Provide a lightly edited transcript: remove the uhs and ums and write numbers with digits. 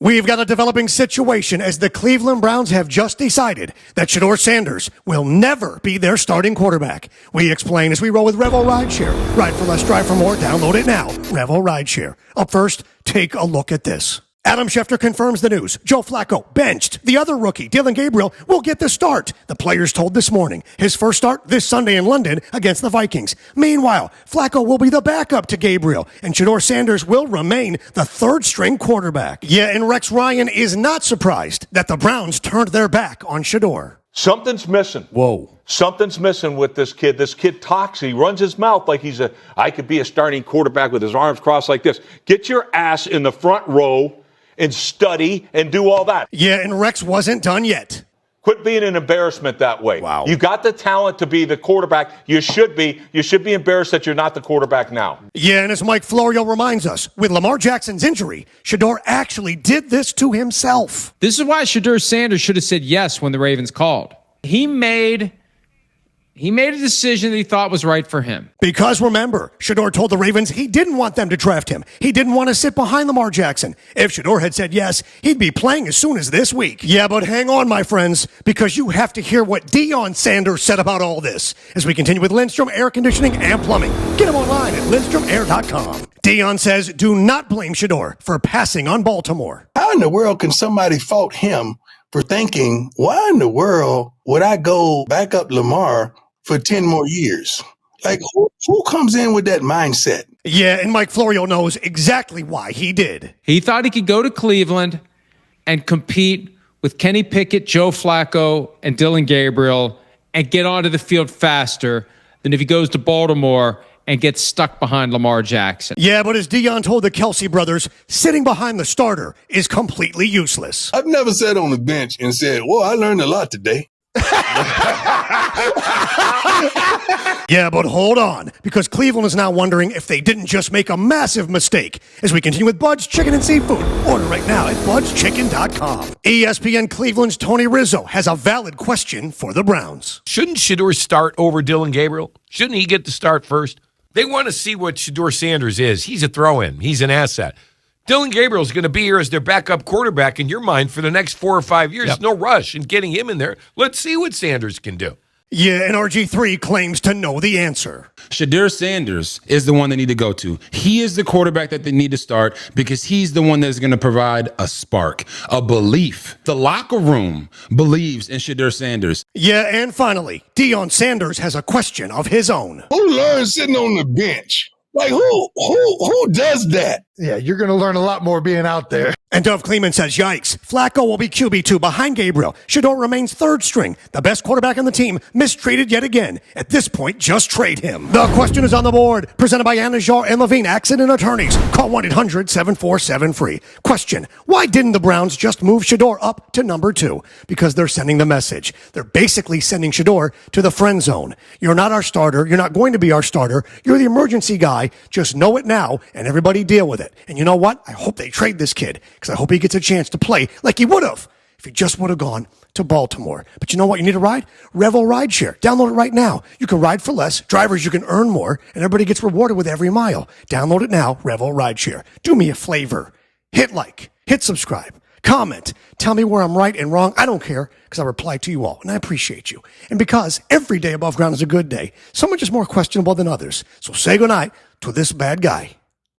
We've got a developing situation as the Cleveland Browns have just decided that Shedeur Sanders will never be their starting quarterback. We explain as we roll with Revel Rideshare. Ride for less, drive for more. Download it now. Revel Rideshare. Up first, take a look at this. Adam Schefter confirms the news. Joe Flacco benched. The other rookie, Dillion Gabriel, will get the start. The players told this morning. His first start this Sunday in London against the Vikings. Meanwhile, Flacco will be the backup to Gabriel, and Shedeur Sanders will remain the third-string quarterback. Yeah, and Rex Ryan is not surprised that the Browns turned their back on Shedeur. Something's missing. Whoa. Something's missing with this kid. This kid talks. He runs his mouth like I could be a starting quarterback with his arms crossed like this. Get your ass in the front row and study and do all that. Yeah, and Rex wasn't done yet. Quit being an embarrassment that way. Wow. You got the talent to be the quarterback. You should be. You should be embarrassed that you're not the quarterback now. Yeah, and as Mike Florio reminds us, with Lamar Jackson's injury, Shedeur actually did this to himself. This is why Shedeur Sanders should have said yes when the Ravens called. He made a decision that he thought was right for him. Because remember, Shedeur told the Ravens he didn't want them to draft him. He didn't want to sit behind Lamar Jackson. If Shedeur had said yes, he'd be playing as soon as this week. Yeah, but hang on, my friends, because you have to hear what Dillion Sanders said about all this as we continue with Lindstrom Air Conditioning and Plumbing. Get him online at lindstromair.com. Dillion says do not blame Shedeur for passing on Baltimore. How in the world can somebody fault him for thinking, why in the world would I go back up Lamar for 10 more years? Like, who comes in with that mindset? Yeah, and Mike Florio knows exactly why he did. He thought he could go to Cleveland and compete with Kenny Pickett, Joe Flacco, and Dillion Gabriel and get onto the field faster than if he goes to Baltimore and gets stuck behind Lamar Jackson. Yeah, but as Dillion told the Kelsey brothers, sitting behind the starter is completely useless. I've never sat on the bench and said, well, I learned a lot today. Yeah, but hold on, because Cleveland is now wondering if they didn't just make a massive mistake. As we continue with Bud's Chicken and Seafood, order right now at budschicken.com. ESPN Cleveland's Tony Rizzo has a valid question for the Browns. Shouldn't Shedeur start over Dillion Gabriel? Shouldn't he get the start first? They want to see what Shedeur Sanders is. He's a throw-in. He's an asset. Dillion Gabriel's going to be here as their backup quarterback in your mind for the next 4 or 5 years. Yep. No rush in getting him in there. Let's see what Sanders can do. Yeah, and RG3 claims to know the answer. Shedeur Sanders is the one they need to go to. He is the quarterback that they need to start because he's the one that's going to provide a spark, a belief. The locker room believes in Shedeur Sanders. Yeah, and finally, Dillion Sanders has a question of his own. Who learns sitting on the bench? Like, who does that? Yeah, you're going to learn a lot more being out there. And Dov Kleeman says, yikes, Flacco will be QB2 behind Gabriel. Shedeur remains third string. The best quarterback on the team, mistraded yet again. At this point, just trade him. The question is on the board. Presented by Anna Jar and Levine Accident Attorneys. Call 1-800-747-FREE. Question, why didn't the Browns just move Shedeur up to number 2? Because they're sending the message. They're basically sending Shedeur to the friend zone. You're not our starter. You're not going to be our starter. You're the emergency guy. Just know it now, and everybody deal with it. And you know what? I hope they trade this kid, because I hope he gets a chance to play like he would have if he just would have gone to Baltimore. But you know what? You need a ride? Revel Rideshare. Download it right now. You can ride for less. Drivers, you can earn more, and everybody gets rewarded with every mile. Download it now. Revel Rideshare. Do me a favor. Hit like. Hit subscribe. Comment. Tell me where I'm right and wrong. I don't care, because I reply to you all, and I appreciate you. And because every day above ground is a good day, some are just more questionable than others. So say goodnight to this bad guy.